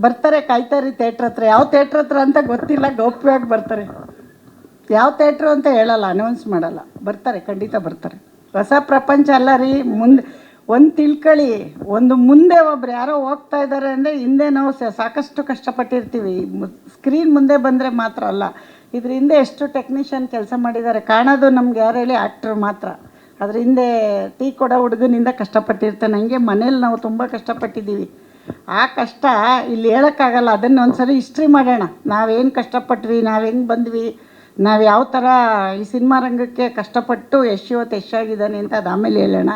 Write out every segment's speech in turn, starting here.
ಬರ್ತಾರೆ, ಕಾಯ್ತಾರೆ ಥಿಯೇಟ್ರ್ ಹತ್ರ. ಯಾವ ಥಿಯೇಟ್ರ್ ಹತ್ರ ಅಂತ ಗೊತ್ತಿಲ್ಲ, ಗೌಪ್ಯವಾಗಿ ಬರ್ತಾರೆ. ಯಾವ ಥಿಯೇಟ್ರು ಅಂತ ಹೇಳಲ್ಲ, ಅನೌನ್ಸ್ ಮಾಡಲ್ಲ, ಬರ್ತಾರೆ, ಖಂಡಿತ ಬರ್ತಾರೆ. ಹೊಸ ಪ್ರಪಂಚ ಅಲ್ಲ ರೀ. ಮುಂದೆ ಒಂದು ತಿಳ್ಕೊಳ್ಳಿ, ಒಂದು ಮುಂದೆ ಒಬ್ರು ಯಾರೋ ಹೋಗ್ತಾ ಇದ್ದಾರೆ ಅಂದರೆ ಹಿಂದೆ ನಾವು ಸಾಕಷ್ಟು ಕಷ್ಟಪಟ್ಟಿರ್ತೀವಿ. ಸ್ಕ್ರೀನ್ ಮುಂದೆ ಬಂದರೆ ಮಾತ್ರ ಅಲ್ಲ, ಇದ್ರ ಹಿಂದೆ ಎಷ್ಟು ಟೆಕ್ನಿಷಿಯನ್ ಕೆಲಸ ಮಾಡಿದ್ದಾರೆ ಕಾಣೋದು ನಮ್ಗೆ ಯಾರು ಹೇಳಿ? ಆ್ಯಕ್ಟ್ರ್ ಮಾತ್ರ. ಅದ್ರ ಹಿಂದೆ ಟೀ ಕೊಡೋ ಹುಡುಗನಿಂದ ಕಷ್ಟಪಟ್ಟಿರ್ತಾನೆ. ಹಂಗೆ ಮನೇಲಿ ನಾವು ತುಂಬ ಕಷ್ಟಪಟ್ಟಿದ್ದೀವಿ. ಆ ಕಷ್ಟ ಇಲ್ಲಿ ಹೇಳೋಕ್ಕಾಗಲ್ಲ. ಅದನ್ನು ಒಂದು ಸರಿ ಹಿಸ್ಟ್ರಿ ಮಾಡೋಣ. ನಾವೇನು ಕಷ್ಟಪಟ್ವಿ, ನಾವು ಹೆಂಗೆ ಬಂದ್ವಿ, ನಾವು ಯಾವ ಥರ ಈ ಸಿನಿಮಾ ರಂಗಕ್ಕೆ ಕಷ್ಟಪಟ್ಟು ಇವತ್ತು ಯಶಾಗಿದ್ದಾನೆ ಅಂತ ಅದು ಆಮೇಲೆ ಹೇಳೋಣ.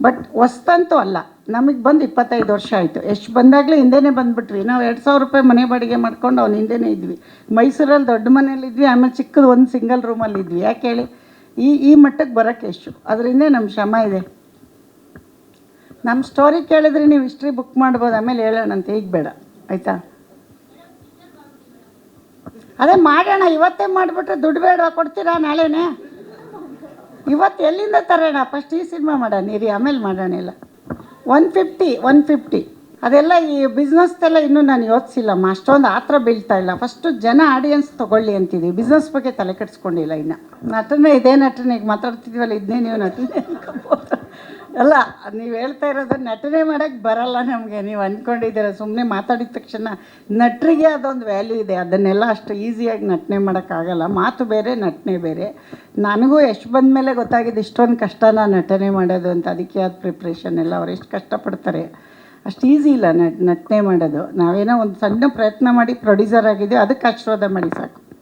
ಬಟ್ ಹೊಸ್ತಂತೂ ಅಲ್ಲ, ನಮಗೆ ಬಂದು 25 ವರ್ಷ ಆಯಿತು. ಯಶ್ ಬಂದಾಗಲೇ ಹಿಂದೆನೇ ಬಂದುಬಿಟ್ವಿ. ನಾವು 2000 ರೂಪಾಯಿ ಮನೆ ಬಾಡಿಗೆ ಮಾಡ್ಕೊಂಡು ಅವ್ನು ಹಿಂದೆನೇ ಇದ್ವಿ. ಮೈಸೂರಲ್ಲಿ ದೊಡ್ಡ ಮನೇಲಿದ್ವಿ, ಆಮೇಲೆ ಚಿಕ್ಕದು ಒಂದು ಸಿಂಗಲ್ ರೂಮಲ್ಲಿದ್ವಿ. ಯಾಕೆ ಹೇಳಿ? ಈ ಮಟ್ಟಕ್ಕೆ ಬರೋಕ್ಕೆ ಎಷ್ಟು ಅದರಿಂದ ನಮ್ಮ ಶ್ರಮ ಇದೆ. ನಮ್ಮ ಸ್ಟೋರಿ ಕೇಳಿದ್ರೆ ನೀವು ಹಿಸ್ಟ್ರಿ ಬುಕ್ ಮಾಡ್ಬೋದು, ಆಮೇಲೆ ಹೇಳೋಣಂತೆ, ಈಗ ಬೇಡ, ಆಯಿತಾ? ಅದೇ ಮಾಡೋಣ, ಇವತ್ತೇ ಮಾಡಿಬಿಟ್ರೆ ದುಡ್ಡು ಬೇಡ, ಕೊಡ್ತೀರಾ ನಾಳೆನೇ? ಇವತ್ತು ಎಲ್ಲಿಂದ ತರೋಣ? ಫಸ್ಟ್ ಈ ಸಿನಿಮಾ ಮಾಡೋಣ ಇರಿ, ಆಮೇಲೆ ಮಾಡೋಣ. ಇಲ್ಲ 150 ಅದೆಲ್ಲ ಈ ಬಿಸ್ನೆಸ್ದೆಲ್ಲ ಇನ್ನೂ ನಾನು ಯೋಚಿಸಿಲ್ಲಮ್ಮ. ಅಷ್ಟೊಂದು ಆ ಥರ ಬೀಳ್ತಾ ಇಲ್ಲ. ಫಸ್ಟು ಜನ ಆಡಿಯನ್ಸ್ ತೊಗೊಳ್ಳಿ ಅಂತಿದ್ದೀವಿ, ಬಿಸ್ನೆಸ್ ಬಗ್ಗೆ ತಲೆ ಕೆಡಿಸ್ಕೊಂಡಿಲ್ಲ ಇನ್ನು. ನಟನೆ ಇದೇ ನಟನೆ, ಈಗ ಮಾತಾಡ್ತಿದ್ದೀವಲ್ಲ ಇದನ್ನೇ ನೀವು ನಟನೆ ಅಲ್ಲ. ನೀವು ಹೇಳ್ತಾ ಇರೋದು ನಟನೆ ಮಾಡೋಕ್ಕೆ ಬರಲ್ಲ ನಮಗೆ, ನೀವು ಅಂದ್ಕೊಂಡಿದ್ದೀರ. ಸುಮ್ಮನೆ ಮಾತಾಡಿದ ತಕ್ಷಣ ನಟರಿಗೆ ಅದೊಂದು ವ್ಯಾಲ್ಯೂ ಇದೆ, ಅದನ್ನೆಲ್ಲ ಅಷ್ಟು ಈಸಿಯಾಗಿ ನಟನೆ ಮಾಡೋಕ್ಕಾಗಲ್ಲ. ಮಾತು ಬೇರೆ, ನಟನೆ ಬೇರೆ. ನನಗೂ ಎಷ್ಟು ಬಂದ ಮೇಲೆ ಗೊತ್ತಾಗಿದೆ ಇಷ್ಟೊಂದು ಕಷ್ಟನ ನಟನೆ ಮಾಡೋದು ಅಂತ. ಅದಕ್ಕೆ ಆದ ಪ್ರಿಪ್ರೇಷನ್ ಎಲ್ಲ ಅವ್ರು ಎಷ್ಟು ಕಷ್ಟಪಡ್ತಾರೆ, ಅಷ್ಟು ಈಸಿ ಇಲ್ಲ ನಟನೆ ಮಾಡೋದು. ನಾವೇನೋ ಒಂದು ಸಣ್ಣ ಪ್ರಯತ್ನ ಮಾಡಿ ಪ್ರೊಡ್ಯೂಸರ್ ಆಗಿದ್ದೀವಿ, ಅದಕ್ಕೆ ಆಶೀರ್ವಾದ ಮಾಡಿ ಸಾಕು.